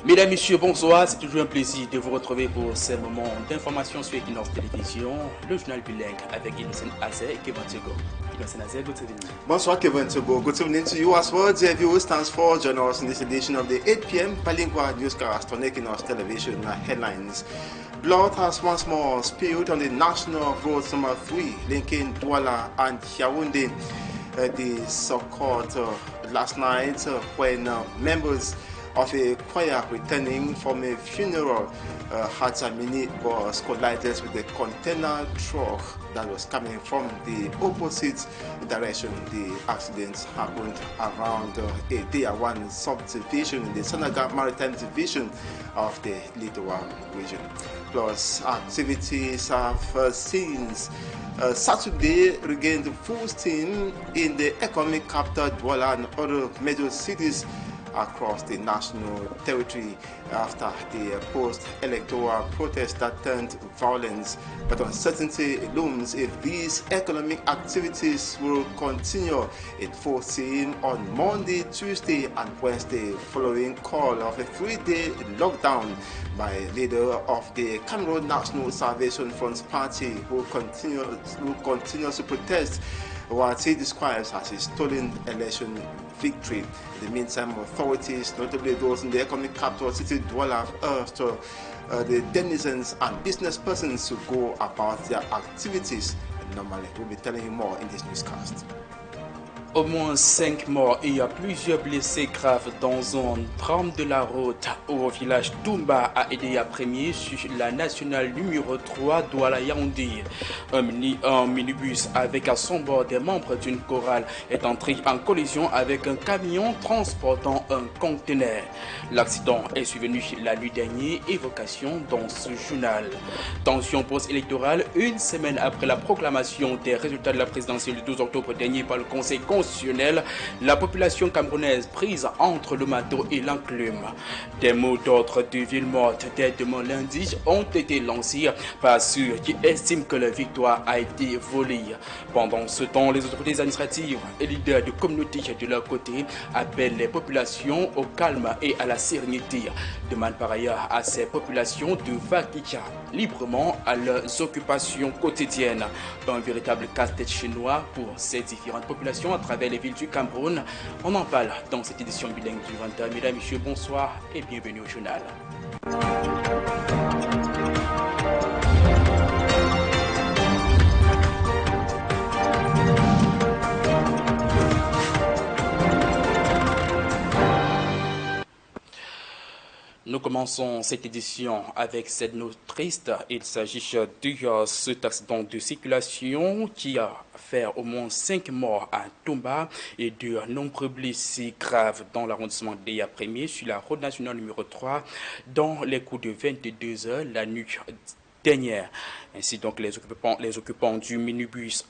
Mesdames, Messieurs, bonsoir. C'est toujours un plaisir de vous retrouver pour ces moments d'information sur Équinoxe Télévision, le journal bilingue avec Innocent Azé et Kevin Togo. Innocent Azé, good evening. Bonsoir, Kevin Togo. Good evening to you as well. Dear viewers, thanks for joining us in this edition of the 8 p.m. Bilingue newscast on Équinoxe Television. Headlines. Blood has once more spilled on the National Road number 3, linking Douala and Yaoundé. This occurred last night when members of a choir returning from a funeral had a mini bus collided with a container truck that was coming from the opposite direction. The accident happened around a day 1 subdivision in the Senegal Maritime Division of the Littoral region. Plus, activities have since Saturday regained full steam in the economic capital Douala and other major cities across the national territory after the post-electoral protest that turned violence. But uncertainty looms if these economic activities will continue in full steam on Monday, Tuesday and Wednesday following call of a 3-day lockdown by leader of the Cameroon National Salvation Front Party who continues to protest what he describes as a stolen election victory. In the meantime, authorities, notably those in the economic capital city Douala, have urged the denizens and business persons to go about their activities normally. We'll be telling you more in this newscast. Au moins 5 morts et plusieurs blessés graves dans un drame de la route au village Toumba a aidé après-midi sur la nationale numéro 3 Douala-Yaoundé. Un minibus avec à son bord des membres d'une chorale est entré en collision avec un camion transportant un conteneur. L'accident est survenu la nuit dernière, évocation dans ce journal. Tension post-électorale une semaine après la proclamation des résultats de la présidentielle du 12 octobre dernier par le Conseil constitutionnel. La population camerounaise prise entre le marteau et l'enclume. Des mots d'ordre de ville morte dès demain lundi ont été lancés par ceux qui estiment que la victoire a été volée. Pendant ce temps, les autorités administratives et leaders de communautés de leur côté appellent les populations au calme et à la sérénité. Demandent par ailleurs à ces populations de vaquer librement à leurs occupations quotidiennes. Un véritable casse-tête chinois pour ces différentes populations à travers les villes du Cameroun. On en parle dans cette édition bilingue du 20h. Mesdames, Messieurs, bonsoir et bienvenue au journal. Nous commençons cette édition avec cette note triste. Il s'agit de cet accident de circulation qui a fait au moins 5 morts à Toumba et de nombreux blessés graves dans l'arrondissement des après-midi sur la route nationale numéro 3 dans les coups de 22 h la nuit dernière. Ainsi donc les occupants du minibus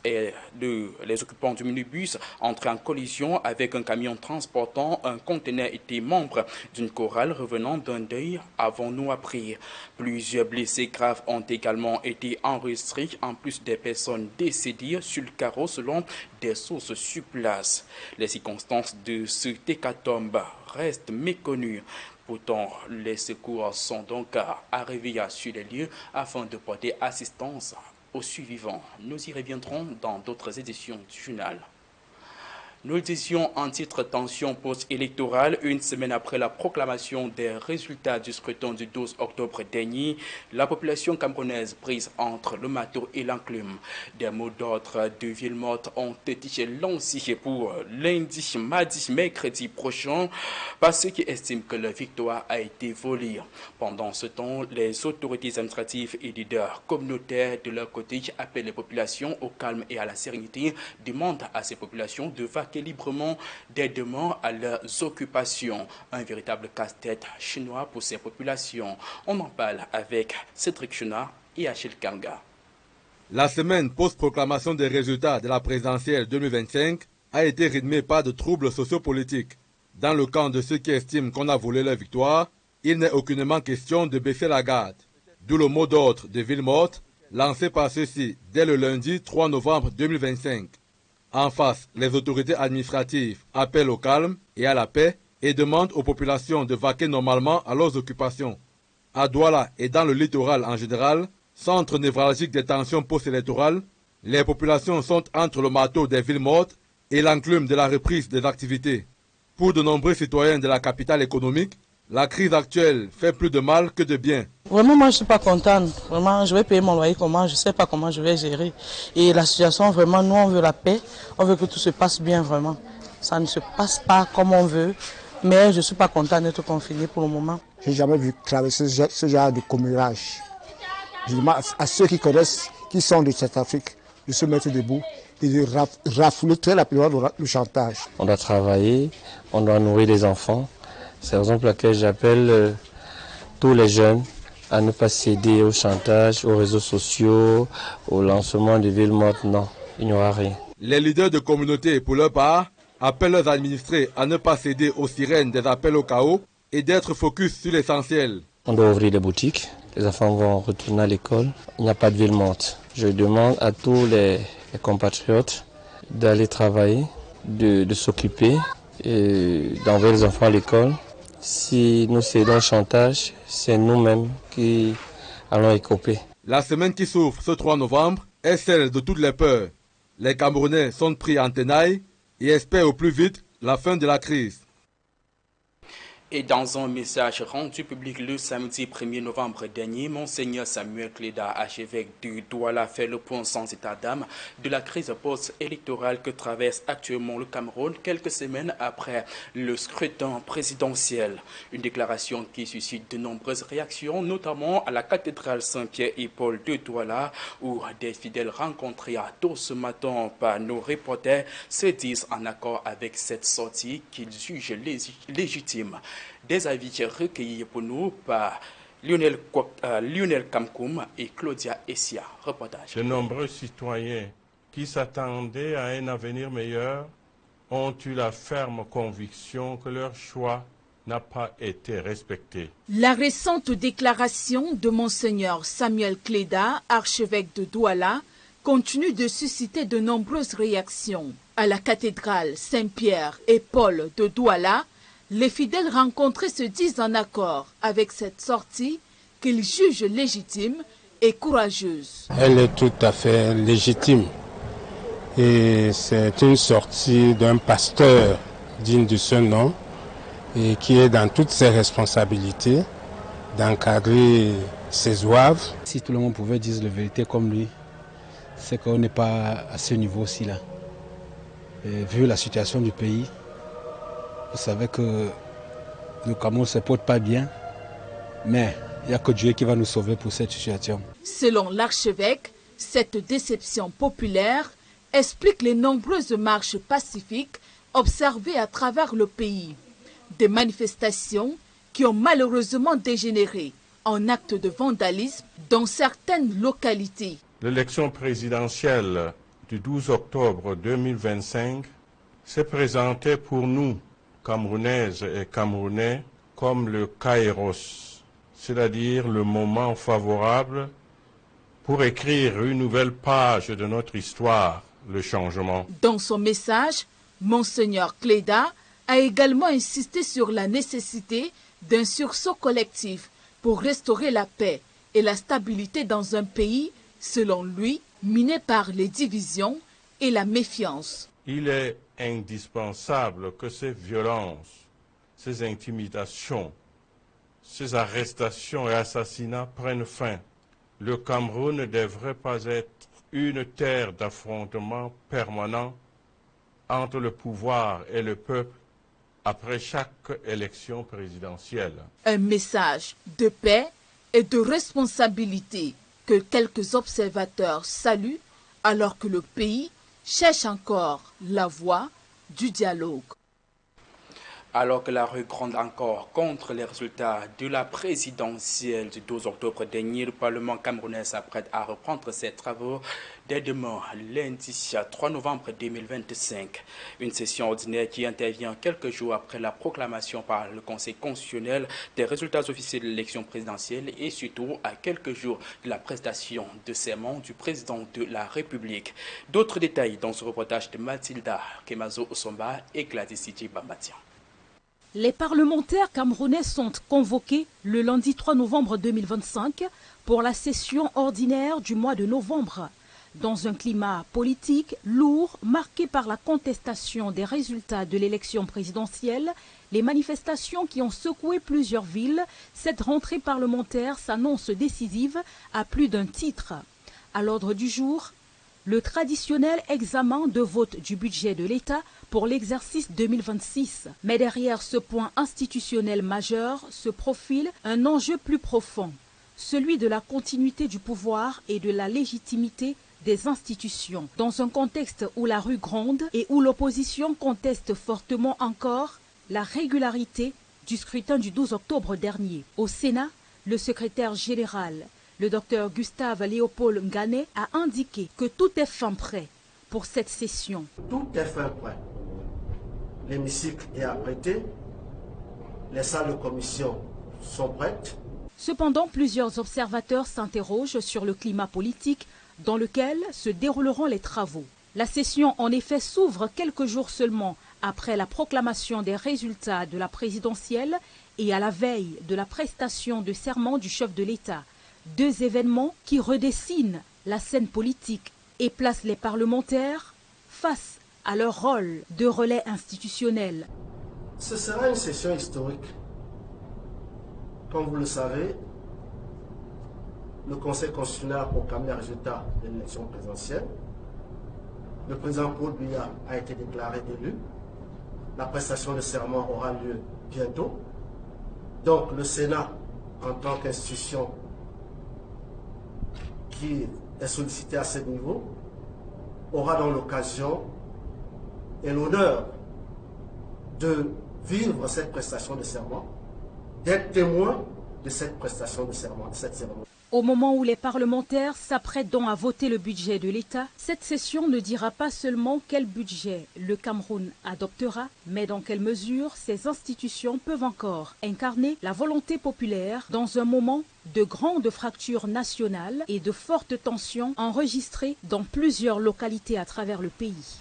entraient en collision avec un camion transportant un conteneur étaient membres d'une chorale revenant d'un deuil, avons-nous appris. Plusieurs blessés graves ont également été enregistrés en plus des personnes décédées sur le carreau selon des sources sur place. Les circonstances de ce hécatombe restent méconnues. Pourtant, les secours sont donc arrivés sur les lieux afin de porter assistance aux survivants. Nous y reviendrons dans d'autres éditions du journal. Nous disions en titre tension post-électorale, une semaine après la proclamation des résultats du scrutin du 12 octobre dernier, la population camerounaise prise entre le marteau et l'enclume. Des mots d'ordre de ville morte ont été lancés pour lundi, mardi, mercredi prochain par ceux qui estiment que la victoire a été volée. Pendant ce temps, les autorités administratives et leaders communautaires de leur côté appellent les populations au calme et à la sérénité, demandent à ces populations de vaquer librement dès demain à leurs occupations. Un véritable casse-tête chinois pour ces populations. On en parle avec Cédric Chena et Achille Kanga. La semaine post-proclamation des résultats de la présidentielle 2025 a été rythmée par de troubles sociopolitiques. Dans le camp de ceux qui estiment qu'on a volé leur victoire, il n'est aucunement question de baisser la garde. D'où le mot d'ordre de ville morte lancé par ceux-ci dès le lundi 3 novembre 2025. En face, les autorités administratives appellent au calme et à la paix et demande aux populations de vaquer normalement à leurs occupations. À Douala et dans le littoral en général, centre névralgique des tensions post-électorales, les populations sont entre le marteau des villes mortes et l'enclume de la reprise des activités. Pour de nombreux citoyens de la capitale économique, la crise actuelle fait plus de mal que de bien. Vraiment, moi, je ne suis pas contente. Vraiment, je vais payer mon loyer comment, je ne sais pas comment je vais gérer. Et la situation, vraiment, nous, on veut la paix. On veut que tout se passe bien, vraiment. Ça ne se passe pas comme on veut. Mais je ne suis pas contente d'être confinée pour le moment. Je n'ai jamais vu traverser ce genre de commérage. Je demande à ceux qui connaissent, qui sont de cette Afrique, de se mettre debout et de rafouler très rapidement le chantage. On doit travailler, on doit nourrir les enfants. C'est la raison pour laquelle j'appelle tous les jeunes à ne pas céder au chantage, aux réseaux sociaux, au lancement de villes mortes. Non, il n'y aura rien. Les leaders de communautés, pour leur part, appellent leurs administrés à ne pas céder aux sirènes des appels au chaos et d'être focus sur l'essentiel. On doit ouvrir des boutiques, les enfants vont retourner à l'école, il n'y a pas de ville morte. Je demande à tous les compatriotes d'aller travailler, de s'occuper et d'envoyer les enfants à l'école. Si nous cédons au chantage, c'est nous-mêmes qui allons écoper. La semaine qui s'ouvre ce 3 novembre est celle de toutes les peurs. Les Camerounais sont pris en tenaille et espèrent au plus vite la fin de la crise. Et dans un message rendu public le samedi 1er novembre dernier, Monseigneur Samuel Cléda, archevêque du Douala, fait le point sans état d'âme de la crise post-électorale que traverse actuellement le Cameroun quelques semaines après le scrutin présidentiel. Une déclaration qui suscite de nombreuses réactions, notamment à la cathédrale Saint-Pierre et Paul de Douala, où des fidèles rencontrés à tôt ce matin par nos reporters se disent en accord avec cette sortie qu'ils jugent légitime. Des avis recueillis pour nous par Lionel Kamkoum et Claudia Essia. Reportage. De nombreux citoyens qui s'attendaient à un avenir meilleur ont eu la ferme conviction que leur choix n'a pas été respecté. La récente déclaration de Monseigneur Samuel Cléda, archevêque de Douala, continue de susciter de nombreuses réactions. À la cathédrale Saint-Pierre et Paul de Douala, les fidèles rencontrés se disent en accord avec cette sortie qu'ils jugent légitime et courageuse. Elle est tout à fait légitime et c'est une sortie d'un pasteur digne de ce nom et qui est dans toutes ses responsabilités d'encadrer ses ouaves. Si tout le monde pouvait dire la vérité comme lui, c'est qu'on n'est pas à ce niveau-ci là. Et vu la situation du pays, vous savez que le Cameroun ne se porte pas bien, mais il n'y a que Dieu qui va nous sauver pour cette situation. Selon l'archevêque, cette déception populaire explique les nombreuses marches pacifiques observées à travers le pays. Des manifestations qui ont malheureusement dégénéré en actes de vandalisme dans certaines localités. L'élection présidentielle du 12 octobre 2025 s'est présentée pour nous, Camerounaises et Camerounais, comme le kairos, c'est-à-dire le moment favorable pour écrire une nouvelle page de notre histoire, le changement. Dans son message, Monseigneur Cléda a également insisté sur la nécessité d'un sursaut collectif pour restaurer la paix et la stabilité dans un pays, selon lui, miné par les divisions et la méfiance. Il est indispensable que ces violences, ces intimidations, ces arrestations et assassinats prennent fin. Le Cameroun ne devrait pas être une terre d'affrontement permanent entre le pouvoir et le peuple après chaque élection présidentielle. Un message de paix et de responsabilité que quelques observateurs saluent alors que le pays cherche encore la voie du dialogue. Alors que la rue gronde encore contre les résultats de la présidentielle du 12 octobre dernier, le Parlement camerounais s'apprête à reprendre ses travaux dès demain, lundi 3 novembre 2025. Une session ordinaire qui intervient quelques jours après la proclamation par le Conseil constitutionnel des résultats officiels de l'élection présidentielle et surtout à quelques jours de la prestation de serment du président de la République. D'autres détails dans ce reportage de Mathilda Kemazo Osomba et Gladys Bambatian. Les parlementaires camerounais sont convoqués le lundi 3 novembre 2025 pour la session ordinaire du mois de novembre. Dans un climat politique lourd marqué par la contestation des résultats de l'élection présidentielle, les manifestations qui ont secoué plusieurs villes, cette rentrée parlementaire s'annonce décisive à plus d'un titre. À l'ordre du jour, le traditionnel examen de vote du budget de l'État pour l'exercice 2026. Mais derrière ce point institutionnel majeur se profile un enjeu plus profond, celui de la continuité du pouvoir et de la légitimité des institutions, dans un contexte où la rue gronde et où l'opposition conteste fortement encore la régularité du scrutin du 12 octobre dernier. Au Sénat, le secrétaire général, le docteur Gustave Léopold Ngané, a indiqué que tout est fin prêt pour cette session. Tout est fin prêt. L'hémicycle est apprêté, les salles de commission sont prêtes. Cependant, plusieurs observateurs s'interrogent sur le climat politique dans lequel se dérouleront les travaux. La session, en effet, s'ouvre quelques jours seulement après la proclamation des résultats de la présidentielle et à la veille de la prestation de serment du chef de l'État. Deux événements qui redessinent la scène politique et placent les parlementaires face à leur rôle de relais institutionnel. Ce sera une session historique. Comme vous le savez, le Conseil constitutionnel a proclamé les résultats de l'élection présidentielle. Le président Paul Biya a été déclaré élu. La prestation de serment aura lieu bientôt. Donc le Sénat, en tant qu'institution qui est sollicitée à ce niveau, aura dans l'occasion et l'honneur de vivre cette prestation de serment, d'être témoin de cette prestation de serment, de cette cérémonie. Au moment où les parlementaires s'apprêtent donc à voter le budget de l'État, cette session ne dira pas seulement quel budget le Cameroun adoptera, mais dans quelle mesure ces institutions peuvent encore incarner la volonté populaire dans un moment de grandes fractures nationales et de fortes tensions enregistrées dans plusieurs localités à travers le pays.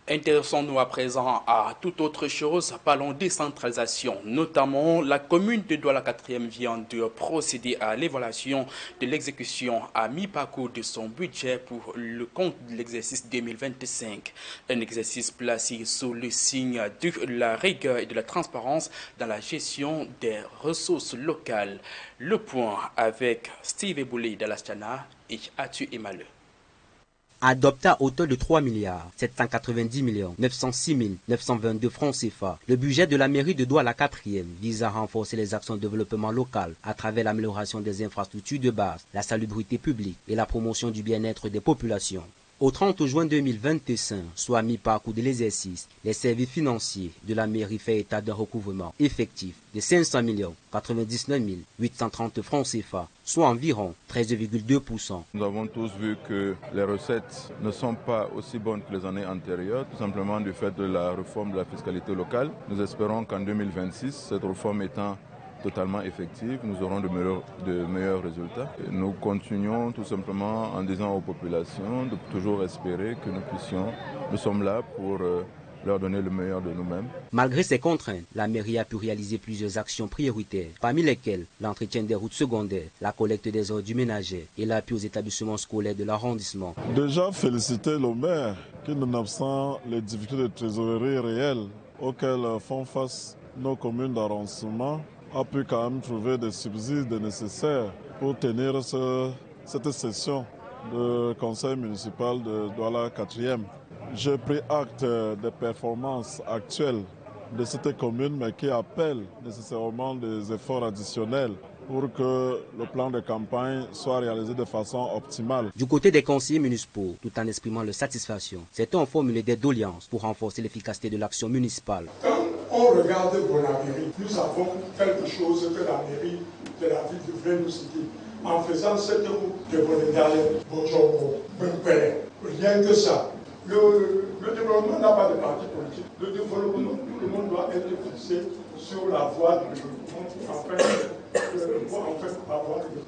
Intéressons-nous à présent à toute autre chose. Parlons décentralisation. Notamment, la commune de Douala 4e vient de procéder à l'évaluation de l'exécution à mi-parcours de son budget pour le compte de l'exercice 2025. Un exercice placé sous le signe de la rigueur et de la transparence dans la gestion des ressources locales. Le point avec Steve Eboulé de l'Astana et Atu Emale. Adopté à hauteur de 3 milliards 790 millions 906 922 francs CFA, le budget de la mairie de Douala 4e vise à renforcer les actions de développement local à travers l'amélioration des infrastructures de base, la salubrité publique et la promotion du bien-être des populations. Au 30 juin 2025, soit à mi-parcours de l'exercice, les services financiers de la mairie fait état d'un recouvrement effectif de 500 99 830 francs CFA, soit environ 13,2%. Nous avons tous vu que les recettes ne sont pas aussi bonnes que les années antérieures, tout simplement du fait de la réforme de la fiscalité locale. Nous espérons qu'en 2026, cette réforme étant totalement effective, nous aurons de meilleurs résultats. Et nous continuons tout simplement en disant aux populations de toujours espérer que nous sommes là pour leur donner le meilleur de nous-mêmes. Malgré ces contraintes, la mairie a pu réaliser plusieurs actions prioritaires, parmi lesquelles l'entretien des routes secondaires, la collecte des ordures ménagères et l'appui aux établissements scolaires de l'arrondissement. Déjà féliciter le maire qui, nonobstant les difficultés de trésorerie réelles auxquelles font face nos communes d'arrondissement, a pu quand même trouver des subsides nécessaires pour tenir cette session du conseil municipal de Douala 4e. J'ai pris acte des performances actuelles de cette commune, mais qui appellent nécessairement des efforts additionnels pour que le plan de campagne soit réalisé de façon optimale. Du côté des conseillers municipaux, tout en exprimant leur satisfaction, certains ont formulé des doléances pour renforcer l'efficacité de l'action municipale. Quand on regarde pour la mairie, nous avons quelque chose que la mairie de la ville devrait nous citer. En faisant cette route de Bonendale, Bojongo, Benpele, rien que ça. Le développement n'a pas de parti politique. Le développement, tout le monde doit être fixé sur la voie du développement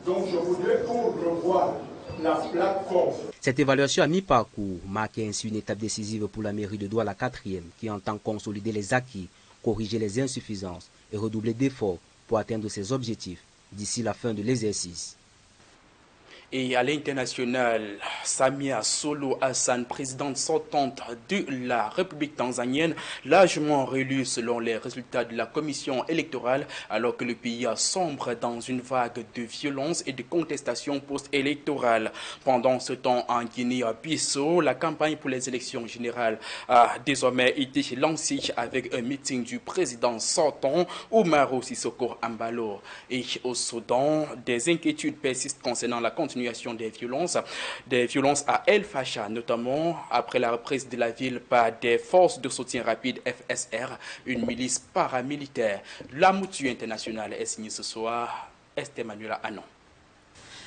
Donc je voudrais qu'on revoie la plateforme. Cette évaluation à mi-parcours marque ainsi une étape décisive pour la mairie de Douala 4e qui entend consolider les acquis corriger les insuffisances et redoubler d'efforts pour atteindre ses objectifs d'ici la fin de l'exercice. Et à l'international, Samia Suluhu Hassan, présidente sortante de la République tanzanienne, largement réélue selon les résultats de la commission électorale, alors que le pays sombre dans une vague de violence et de contestation post-électorale. Pendant ce temps, en Guinée-Bissau, la campagne pour les élections générales a désormais été lancée avec un meeting du président sortant, Umaru Sissoco Embalo. Et au Soudan, des inquiétudes persistent concernant la continuation des violences à El Fasher, notamment après la reprise de la ville par des forces de soutien rapide FSR, une milice paramilitaire. La mouture internationale est signée ce soir. Esther Manuela Anon.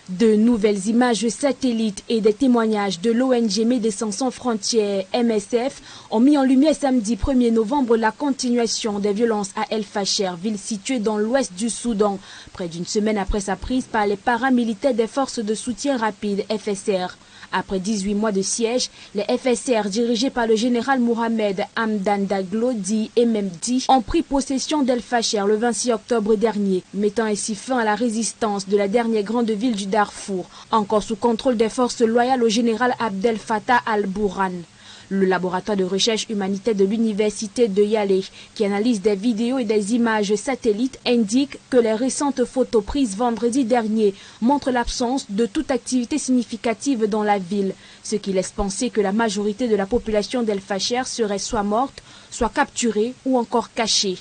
De nouvelles images satellites et des témoignages de l'ONG Médecins sans frontières MSF ont mis en lumière samedi 1er novembre la continuation des violences à El Fasher, ville située dans l'ouest du Soudan, près d'une semaine après sa prise par les paramilitaires des forces de soutien rapide FSR. Après 18 mois de siège, les FSR, dirigés par le général Mohamed Hamdan Daglo, dit MMD, ont pris possession d'El Fasher le 26 octobre dernier, mettant ainsi fin à la résistance de la dernière grande ville du Darfour, encore sous contrôle des forces loyales au général Abdel Fattah al-Burhan. Le laboratoire de recherche humanitaire de l'université de Yale, qui analyse des vidéos et des images satellites, indique que les récentes photos prises vendredi dernier montrent l'absence de toute activité significative dans la ville, ce qui laisse penser que la majorité de la population d'El Fasher serait soit morte, soit capturée ou encore cachée.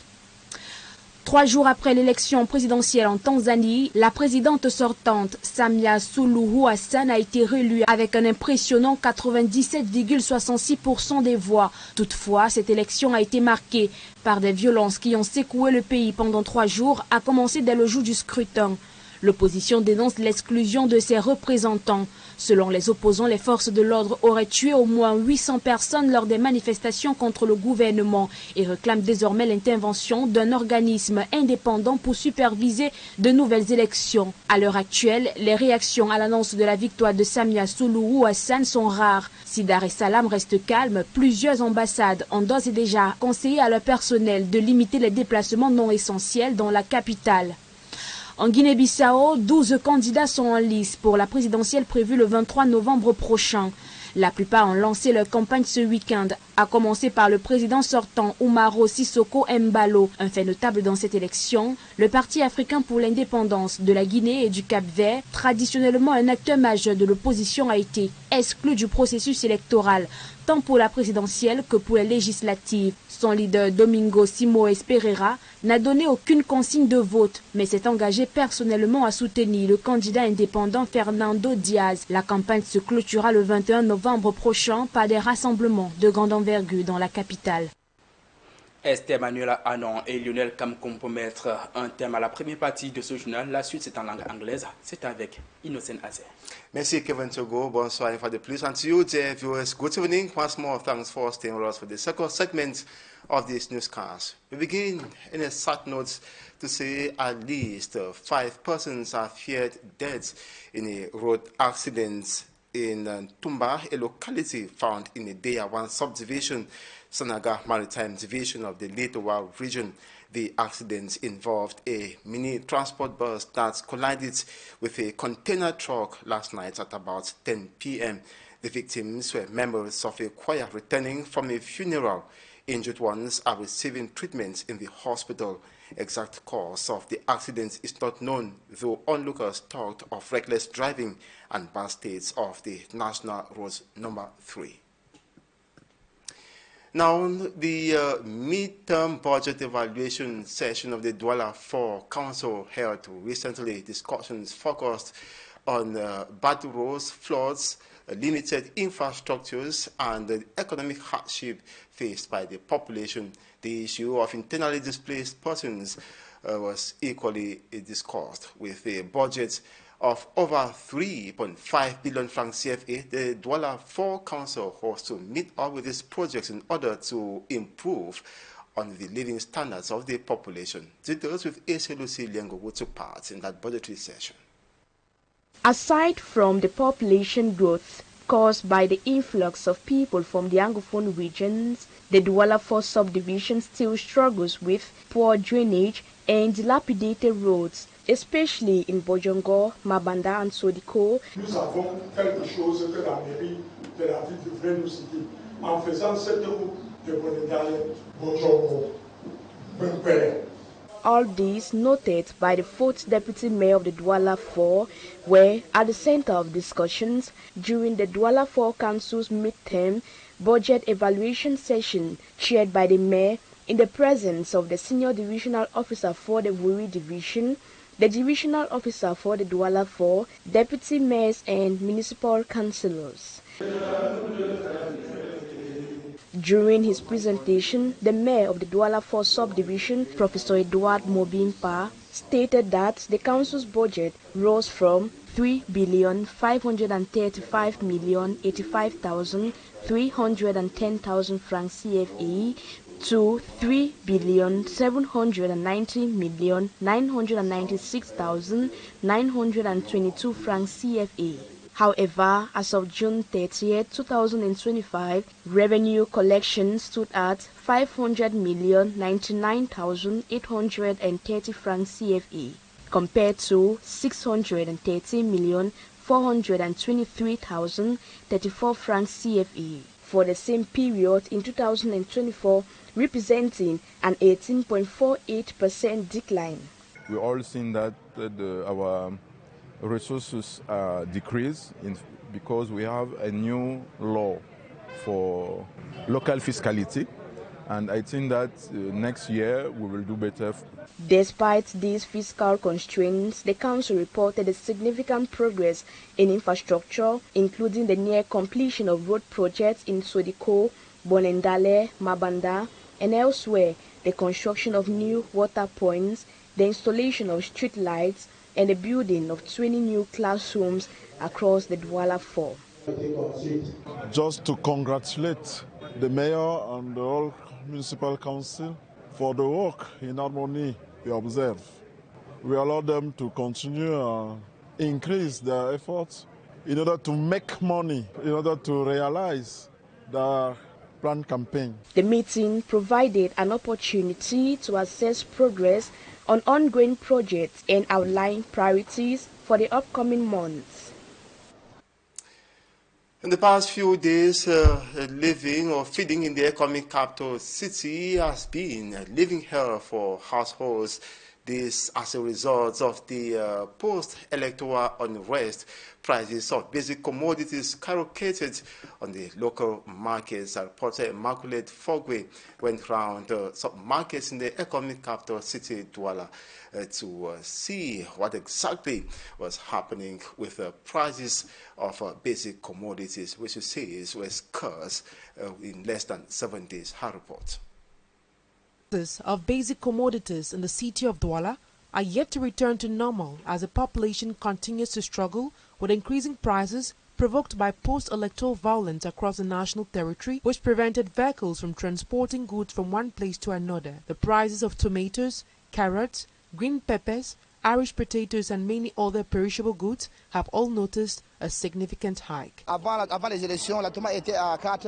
3 jours après l'élection présidentielle en Tanzanie, la présidente sortante Samia Suluhu Hassan a été réélue avec un impressionnant 97,66% des voix. Toutefois, cette élection a été marquée par des violences qui ont secoué le pays pendant 3 jours, à commencer dès le jour du scrutin. L'opposition dénonce l'exclusion de ses représentants. Selon les opposants, les forces de l'ordre auraient tué au moins 800 personnes lors des manifestations contre le gouvernement et réclament désormais l'intervention d'un organisme indépendant pour superviser de nouvelles élections. À l'heure actuelle, les réactions à l'annonce de la victoire de Samia Suluhu Hassan sont rares. Si Dar es Salaam reste calme, plusieurs ambassades ont d'ores et déjà conseillé à leur personnel de limiter les déplacements non essentiels dans la capitale. En Guinée-Bissau, 12 candidats sont en lice pour la présidentielle prévue le 23 novembre prochain. La plupart ont lancé leur campagne ce week-end, à commencer par le président sortant Umaru Sissoco Embalo. Un fait notable dans cette élection, le Parti africain pour l'indépendance de la Guinée et du Cap-Vert, traditionnellement un acteur majeur de l'opposition, a été exclu du processus électoral, tant pour la présidentielle que pour les législatives. Son leader Domingo Simoes Pereira n'a donné aucune consigne de vote, mais s'est engagé personnellement à soutenir le candidat indépendant Fernando Diaz. La campagne se clôturera le 21 novembre prochain par des rassemblements de grande envergure dans la capitale. Esther Manuela Anon et Lionel Kamkom pour mettre un thème à la première partie de ce journal. La suite, c'est en langue anglaise. C'est avec Innocent Azer. Merci Kevin Togo. Bonsoir for the plus. And to you, dear viewers, good evening. Once more, thanks for staying with us for the second segment of this newscast. We begin in a sad note to say at least 5 persons are feared dead in a road accident in Tumba, a locality found in the Deya 1 subdivision, Sanaga Maritime Division of the Letowa region. The accident involved a mini transport bus that collided with a container truck last night at about 10 p.m. The victims were members of a choir returning from a funeral. Injured ones are receiving treatment in the hospital. Exact cause of the accident is not known, though onlookers talked of reckless driving and bad states of the National Road Number 3. Now, the mid-term budget evaluation session of the Douala 4 Council held recently. Discussions focused on bad roads, floods, limited infrastructures, and the economic hardship faced by the population. The issue of internally displaced persons was equally discussed. With a budget of over 3.5 billion francs CFA, the Douala 4 Council hopes to meet up with these projects in order to improve on the living standards of the population. Details with ACLUC Liengo, who took part in that budgetary session. Aside from the population growth caused by the influx of people from the Anglophone regions, The Douala 4 subdivision still struggles with poor drainage and dilapidated roads, especially in Bojongo, Mabanda and Sodiko. Nous avons quelque chose que la mairie de la ville devrait nous citer. En faisant cette route de Bonendale, Bojongo, Benkwele. All these noted by the 4th Deputy Mayor of the Douala 4 were at the center of discussions during the Douala 4 Council's midterm budget evaluation session chaired by the Mayor in the presence of the Senior Divisional Officer for the Wuri Division, the Divisional Officer for the Douala 4, Deputy Mayors and Municipal Councillors. During his presentation, the Mayor of the Douala 4 subdivision, Professor Edouard Mobimpa, stated that the council's budget rose from 3,535,085,310 francs CFA to 3,790,996,922 francs CFA. However, as of June 30, 2025, revenue collection stood at 500,099,830 francs CFA, compared to 630,423,034 francs CFA for the same period in 2024, representing an 18.48% decline. We all seen that our resources decrease because we have a new law for local fiscality, and I think that next year we will do better. Despite these fiscal constraints, the council reported a significant progress in infrastructure, including the near completion of road projects in Sodiko, Bonendale, Mabanda, and elsewhere, the construction of new water points, the installation of street lights, and the building of 20 new classrooms across the Douala 4. Just to congratulate the mayor and the whole municipal council for the work in harmony we observe. We allow them to continue increase their efforts in order to make money, in order to realize the planned campaign. The meeting provided an opportunity to assess progress on ongoing projects and outline priorities for the upcoming months. In the past few days, living or feeding in the economic capital city has been living hell for households. This as a result of the post-electoral unrest. Prices of basic commodities skyrocketed on the local markets. Reporter Immaculate Fogwe went around some markets in the economic capital city, Douala, to see what exactly was happening with the prices of basic commodities, which you say was cursed in less than 7 days. Her report. Of basic commodities in the city of Douala are yet to return to normal as the population continues to struggle with increasing prices provoked by post-electoral violence across the national territory, which prevented vehicles from transporting goods from one place to another. The prices of tomatoes, carrots, green peppers, Irish potatoes and many other perishable goods have all noticed a significant hike.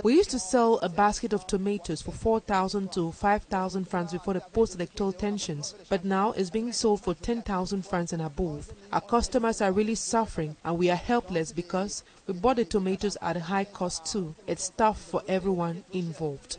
We used to sell a basket of tomatoes for 4,000 to 5,000 francs before the post-electoral tensions, but now it's being sold for 10,000 francs and above. Our customers are really suffering and we are helpless because we bought the tomatoes at a high cost too. It's tough for everyone involved.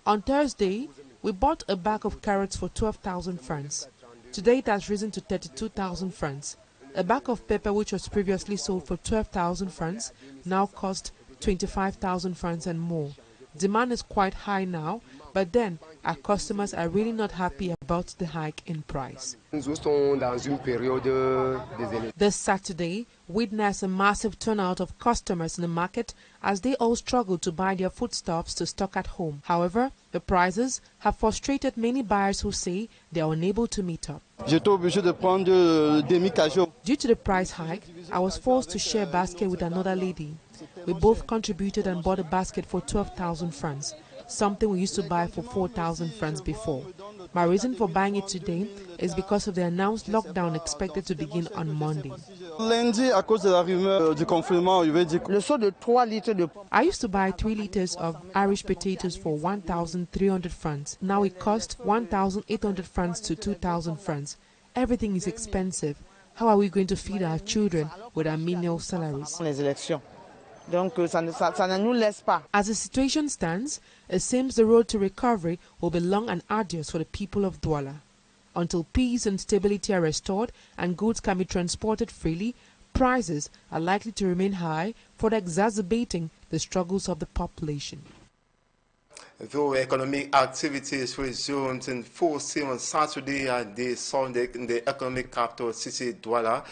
On Thursday, we bought a bag of carrots for 12,000 francs. Today it has risen to 32,000 francs. A bag of pepper which was previously sold for 12,000 francs now cost 25,000 francs and more. Demand is quite high now, but then our customers are really not happy about the hike in price. This Saturday witnessed a massive turnout of customers in the market as they all struggle to buy their foodstuffs to stock at home. However, the prices have frustrated many buyers who say they are unable to meet up. Due to the price hike, I was forced to share a basket with another lady. We both contributed and bought a basket for 12,000 francs, something we used to buy for 4,000 francs before. My reason for buying it today is because of the announced lockdown expected to begin on Monday. Lundi, à cause de la rumeur du confinement, le seau de 3 litres de... I used to buy 3 liters of Irish potatoes for 1,300 francs. Now it costs 1,800 francs to 2,000 francs. Everything is expensive. How are we going to feed our children with our menial salaries? Les élections. Donc, ça ne nous laisse pas. As the situation stands, it seems the road to recovery will be long and arduous for the people of Douala. Until peace and stability are restored and goods can be transported freely, prices are likely to remain high, further exacerbating the struggles of the population. Though economic activities resumed in full steam on Saturday and the Sunday in the economic capital city Douala,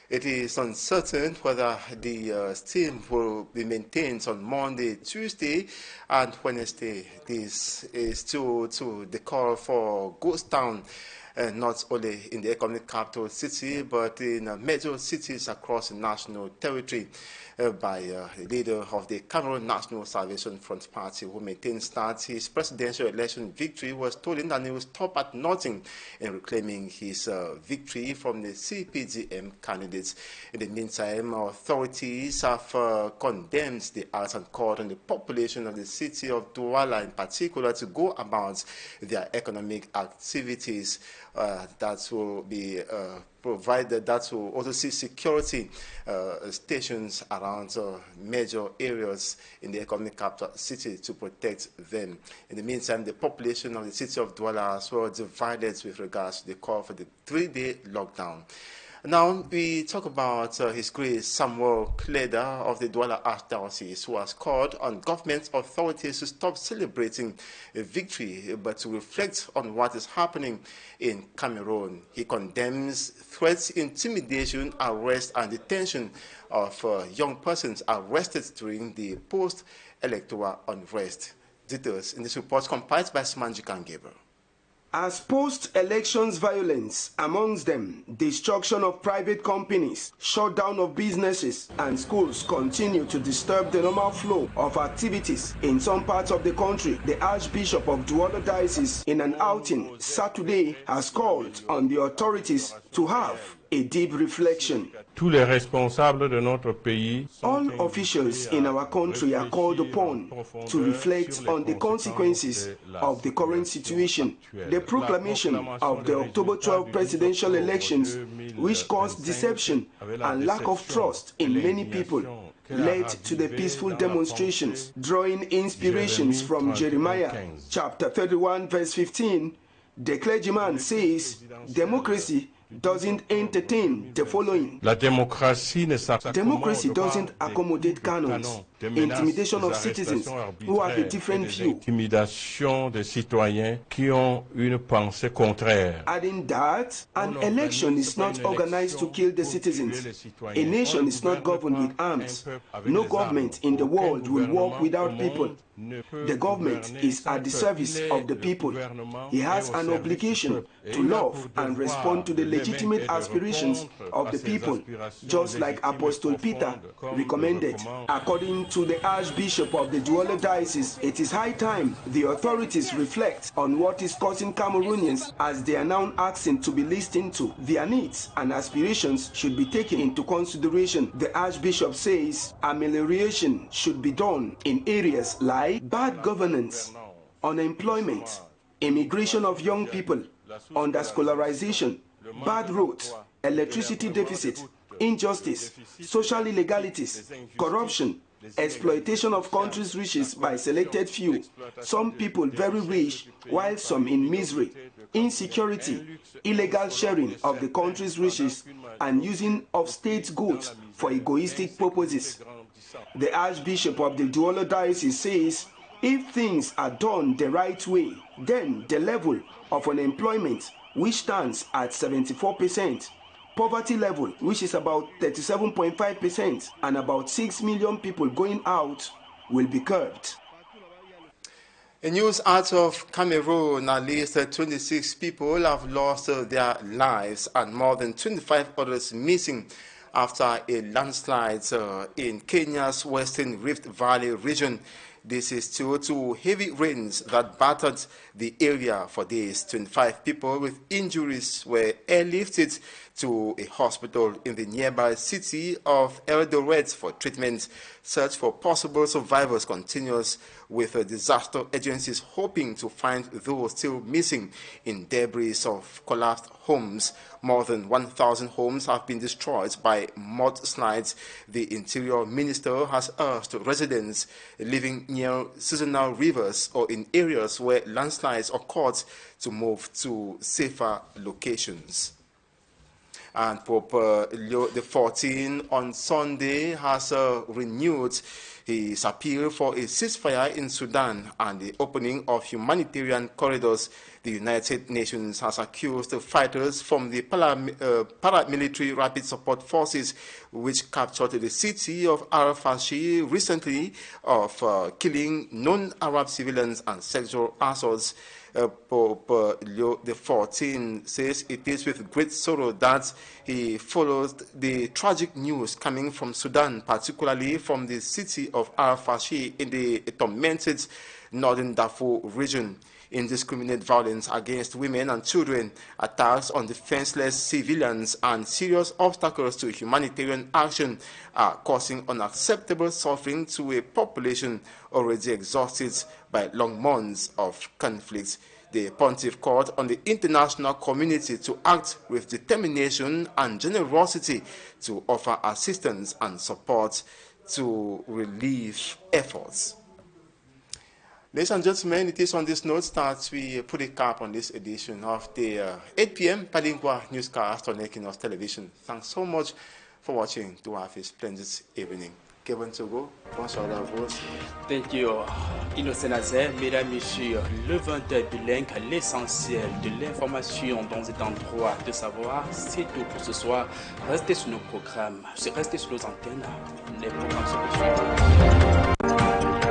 it is uncertain whether the steam will be maintained on Monday, Tuesday, and Wednesday. This is due to the call for ghost town, not only in the economic capital city, but in major cities across the national territory, by the leader of the Cameroon National Salvation Front Party, who maintains that his presidential election victory was stolen and he will stop at nothing in reclaiming his victory from the CPDM candidates. In the meantime, authorities have condemned the arts and court and the population of the city of Douala in particular to go about their economic activities that will be provided, that will also see security stations around major areas in the economic capital city to protect them. In the meantime, the population of the city of Douala as well divided with regards to the call for the 3-day lockdown. Now, we talk about His Grace Samuel Kleda of the Douala Archdiocese, who has called on government authorities to stop celebrating a victory, but to reflect on what is happening in Cameroon. He condemns threats, intimidation, arrest, and detention of young persons arrested during the post-electoral unrest. Details in this report compiled by Smanji Kangeba. As post-elections violence, amongst them destruction of private companies, shutdown of businesses and schools continue to disturb the normal flow of activities in some parts of the country, the Archbishop of Douala Diocese, in an outing Saturday, has called on the authorities to have a deep reflection. Tous les responsables de notre pays, all officials in our country are called upon to reflect on the consequences of the current situation. The proclamation of the October 12 presidential elections, which caused deception and lack of trust in many people, led to the peaceful demonstrations, drawing inspirations from Jeremiah chapter 31 verse 15. The clergyman says, democracy doesn't entertain the following. Democracy doesn't accommodate canons, intimidation of citizens who have a different view. Intimidation des citoyens qui ont une pensée contraire. Adding that, an election is not organized to kill the citizens. A nation is not governed with arms. No government in the world will work without people. The government is at the service of the people. He has an obligation to love and respond to the legitimate aspirations of the people, just like Apostle Peter recommended. According to the Archbishop of the Douala Diocese, it is high time the authorities reflect on what is causing Cameroonians, as they are now asking to be listened to. Their needs and aspirations should be taken into consideration. The Archbishop says amelioration should be done in areas like bad governance, unemployment, immigration of young people, under-scholarization, bad roads, electricity deficit, injustice, social illegalities, corruption, exploitation of country's riches by selected few, some people very rich while some in misery, insecurity, illegal sharing of the country's riches, and using of state goods for egoistic purposes. The Archbishop of the Douala Diocese says, if things are done the right way, then the level of unemployment, which stands at 74%, poverty level, which is about 37.5%, and about 6 million people going out, will be curbed. In news out of Cameroon, at least 26 people have lost their lives and more than 25 others missing after a landslide in Kenya's Western Rift Valley region. This is due to heavy rains that battered the area for days. 25 people with injuries were airlifted to a hospital in the nearby city of Eldoret for treatment. Search for possible survivors continues, with disaster agencies hoping to find those still missing in debris of collapsed homes. More than 1,000 homes have been destroyed by mudslides. The Interior Minister has urged residents living near seasonal rivers or in areas where landslides occurred to move to safer locations. And Pope Leo XIV on Sunday has renewed his appeal for a ceasefire in Sudan and the opening of humanitarian corridors. The United Nations has accused the fighters from the paramilitary Rapid Support Forces, which captured the city of Al-Fashi recently, of killing non-Arab civilians and sexual assaults. Pope Leo XIV says it is with great sorrow that he follows the tragic news coming from Sudan, particularly from the city of Al-Fashi in the tormented northern Darfur region. Indiscriminate violence against women and children, attacks on defenseless civilians, and serious obstacles to humanitarian action are causing unacceptable suffering to a population already exhausted by long months of conflict. The Pontiff called on the international community to act with determination and generosity to offer assistance and support to relief efforts. Ladies and gentlemen, it is on this note that we put a cap on this edition of the 8 p.m. Bilingue newscast on Équinoxe television. Thanks so much for watching. Do have a splendid evening. Kevin Togo, bonsoir à vous. Thank you, Innocent Nazer. Mesdames, Messieurs, le 20h bilingue, l'essentiel de l'information dans cet endroit de savoir, c'est tout pour ce soir. Restez sur nos programmes, restez sur nos antennes. Les programmes se poursuivent.